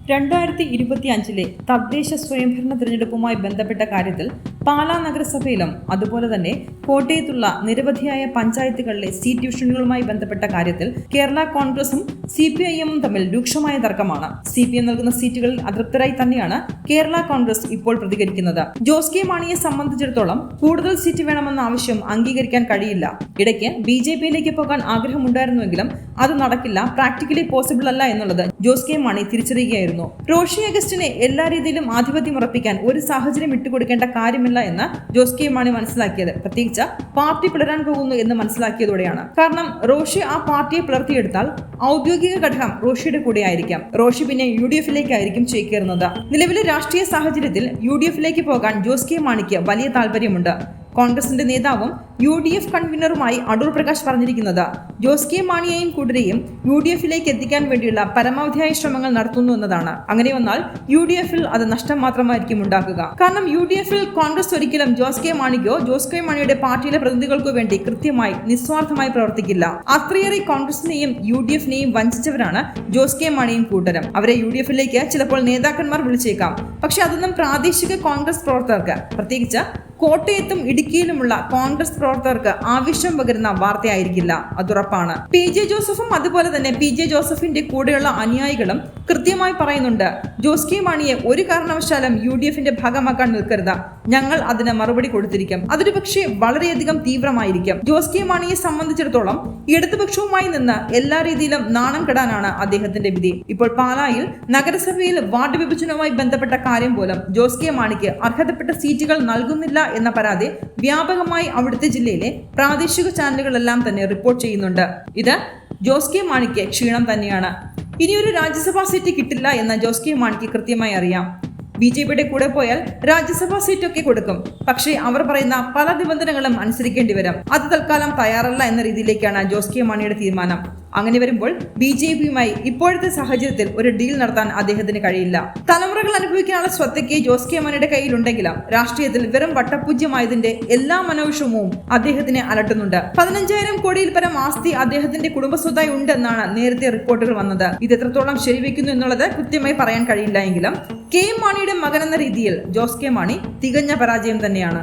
2025 തദ്ദേശ സ്വയംഭരണ തിരഞ്ഞെടുപ്പുമായി ബന്ധപ്പെട്ട കാര്യത്തിൽ പാലാ നഗരസഭയിലും അതുപോലെ തന്നെ കോട്ടയത്തുള്ള നിരവധിയായ പഞ്ചായത്തുകളിലെ സീറ്റ് ഡിവിഷനുകളുമായി ബന്ധപ്പെട്ട കാര്യത്തിൽ കേരള കോൺഗ്രസും CPIM തമ്മിൽ രൂക്ഷമായ തർക്കമാണ്. CPM നൽകുന്ന സീറ്റുകളിൽ അതൃപ്തരായി തന്നെയാണ് കേരള കോൺഗ്രസ് ഇപ്പോൾ പ്രതികരിക്കുന്നത്. ജോസ് കെ മാണിയെ സംബന്ധിച്ചിടത്തോളം കൂടുതൽ സീറ്റ് വേണമെന്ന ആവശ്യം അംഗീകരിക്കാൻ കഴിയില്ല. ഇടയ്ക്ക് BJPയിലേക്ക് പോകാൻ ആഗ്രഹമുണ്ടായിരുന്നുവെങ്കിലും അത് നടക്കില്ല, പ്രാക്ടിക്കലി പോസിബിൾ അല്ല എന്നുള്ളത് ജോസ് കെ മാണി തിരിച്ചറിയുകയായിരുന്നു. റോഷി അഗസ്റ്റിനെ എല്ലാ രീതിയിലും ആധിപത്യം ഉറപ്പിക്കാൻ ഒരു സാഹചര്യം വിട്ടുകൊടുക്കേണ്ട കാര്യമില്ല എന്ന് ജോസ് കെ മാണി മനസ്സിലാക്കിയത് പ്രത്യേകിച്ച് പാർട്ടി പിളരാൻ പോകുന്നു എന്ന് മനസ്സിലാക്കിയതോടെയാണ്. കാരണം റോഷി ആ പാർട്ടിയെ പിളർത്തിയെടുത്താൽ ഔദ്യോഗിക ഘടകം റോഷിയുടെ കൂടെ ആയിരിക്കാം. റോഷി പിന്നെ UDFിലേക്കായിരിക്കും ചേക്കേറുന്നത്. നിലവിലെ രാഷ്ട്രീയ സാഹചര്യത്തിൽ UDFിലേക്ക് പോകാൻ ജോസ് കെ മാണിക്ക് വലിയ താല്പര്യമുണ്ട്. കോൺഗ്രസിന്റെ നേതാവും UDF കൺവീനറുമായി അടൂർ പ്രകാശ് പറഞ്ഞിരിക്കുന്നത് ജോസ് കെ മാണിയെയും കൂട്ടരെയും UDFിലേക്ക് എത്തിക്കാൻ വേണ്ടിയുള്ള പരമാവധിയായ ശ്രമങ്ങൾ നടത്തുന്നു എന്നതാണ്. അങ്ങനെ വന്നാൽ UDFിൽ അത് നഷ്ടം മാത്രമായിരിക്കും ഉണ്ടാക്കുക. കാരണം UDFിൽ കോൺഗ്രസ് ഒരിക്കലും ജോസ് കെ മാണിക്കോ ജോസ് കെ മാണിയുടെ പാർട്ടിയിലെ പ്രതിനിധികൾക്കോ വേണ്ടി കൃത്യമായി നിസ്വാർത്ഥമായി പ്രവർത്തിക്കില്ല. അത്രയേറെ കോൺഗ്രസിനെയും UDFിനെയും വഞ്ചിച്ചവരാണ് ജോസ് കെ മാണിയും കൂട്ടരും. അവരെ UDFിലേക്ക് ചിലപ്പോൾ നേതാക്കന്മാർ വിളിച്ചേക്കാം. പക്ഷെ അതൊന്നും പ്രാദേശിക കോൺഗ്രസ് പ്രവർത്തകർക്ക്, പ്രത്യേകിച്ച് കോട്ടയത്തും ഇടുക്കിയിലുമുള്ള കോൺഗ്രസ് പ്രവർത്തകർക്ക് ആവശ്യം പകരുന്ന വാർത്തയായിരിക്കില്ല, അതുറപ്പാണ്. PJ ജോസഫും അതുപോലെ തന്നെ PJ ജോസഫിന്റെ കൂടെയുള്ള അനുയായികളും കൃത്യമായി പറയുന്നുണ്ട്, ജോസ് കെ മാണിയെ ഒരു കാരണവശാലും UDFിന്റെ ഭാഗമാക്കാൻ നിൽക്കരുത്, ഞങ്ങൾ അതിന് മറുപടി കൊടുത്തിരിക്കും. അതൊരു പക്ഷേ വളരെയധികം തീവ്രമായിരിക്കും. ജോസ് കെ മാണിയെ സംബന്ധിച്ചിടത്തോളം ഇടതുപക്ഷവുമായി നിന്ന് എല്ലാ രീതിയിലും നാണം കെടാനാണ് അദ്ദേഹത്തിന്റെ വിധി. ഇപ്പോൾ പാലായിൽ നഗരസഭയിൽ വാർഡ് വിഭജനവുമായി ബന്ധപ്പെട്ട കാര്യം പോലും ജോസ് കെ മാണിക്ക് അർഹതപ്പെട്ട സീറ്റുകൾ നൽകുന്നില്ല എന്ന പരാതി വ്യാപകമായി അവിടുത്തെ ജില്ലയിലെ പ്രാദേശിക ചാനലുകളെല്ലാം തന്നെ റിപ്പോർട്ട് ചെയ്യുന്നുണ്ട്. ഇത് ജോസ് കെ മാണിക്ക് ക്ഷീണം തന്നെയാണ്. ഇനിയൊരു രാജ്യസഭാ സീറ്റ് കിട്ടില്ല എന്ന് ജോസ് കെ മാണിക്ക് കൃത്യമായി അറിയാം. BJPയുടെ കൂടെ പോയാൽ രാജ്യസഭാ സീറ്റൊക്കെ കൊടുക്കും, പക്ഷേ അവർ പറയുന്ന പല നിബന്ധനകളും അനുസരിക്കേണ്ടി വരും. അത് തൽക്കാലം തയ്യാറല്ല എന്ന രീതിയിലേക്കാണ് ജോസ് കെ മാണിയുടെ തീരുമാനം. അങ്ങനെ വരുമ്പോൾ BJPയുമായി ഇപ്പോഴത്തെ സാഹചര്യത്തിൽ ഒരു ഡീൽ നടത്താൻ അദ്ദേഹത്തിന് കഴിയില്ല. തലമുറകൾ അനുഭവിക്കാനുള്ള സ്വത്തൊക്കെ ജോസ് കെ മാണിയുടെ കയ്യിലുണ്ടെങ്കിലും രാഷ്ട്രീയത്തിൽ വെറും വട്ടപൂജ്യമായതിന്റെ എല്ലാ മനോവിഷമവും അദ്ദേഹത്തിനെ അലട്ടുന്നുണ്ട്. 15,000 കോടിയിൽ പരം ആസ്തി അദ്ദേഹത്തിന്റെ കുടുംബസ്വത്തായി ഉണ്ടെന്നാണ് നേരത്തെ റിപ്പോർട്ടുകൾ വന്നത്. ഇത് എത്രത്തോളം ശരിവെക്കുന്നു എന്നുള്ളത് കൃത്യമായി പറയാൻ കഴിയില്ല എങ്കിലും KM മാണിയുടെ മകൻ എന്ന രീതിയിൽ ജോസ് കെ മാണി തികഞ്ഞ പരാജയം തന്നെയാണ്.